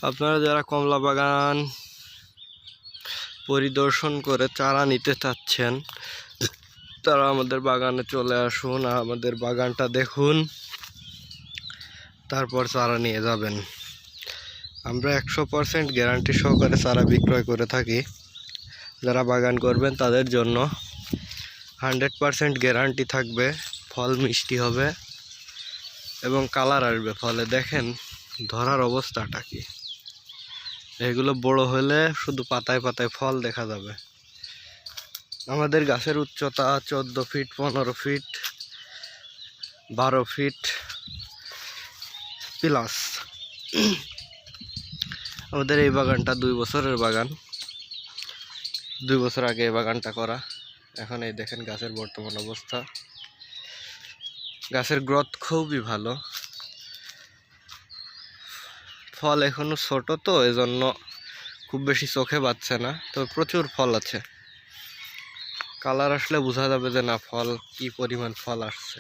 আপনারা যারা কমলা বাগান পরিদর্শন করে চারা নিতে চাচ্ছেন তারা আমাদের বাগানে চলে আসুন, আমাদের বাগানটা দেখুন, তারপর চারা নিয়ে যাবেন। আমরা 100% গ্যারান্টি সহকারে চারা বিক্রয় করে থাকি। যারা বাগান করবেন তাদের জন্য 100% গ্যারান্টি থাকবে, ফল মিষ্টি হবে এবং কালার আসবে ফলে। দেখেন ধরার অবস্থাটা কি, এগুলো বড় হলে শুধু পাতায় পাতায় ফল দেখা যাবে। আমাদের গাছের উচ্চতা 14 ফিট, 15 ফিট, 12 ফিট প্লাস। আমাদের এই বাগানটা 2 বছরের বাগান, 2 বছর আগে এই বাগানটা করা। এখন এই দেখেন গাছের বর্তমান অবস্থা। গাছের গ্রোথ খুবই ভালো, ফল এখনো ছোট তো এজন্য খুব বেশি চোখে বাজছে না, তো প্রচুর ফল আছে। কালার আসলে বোঝা যাবে যে না ফল কি পরিমাণ ফল আসছে।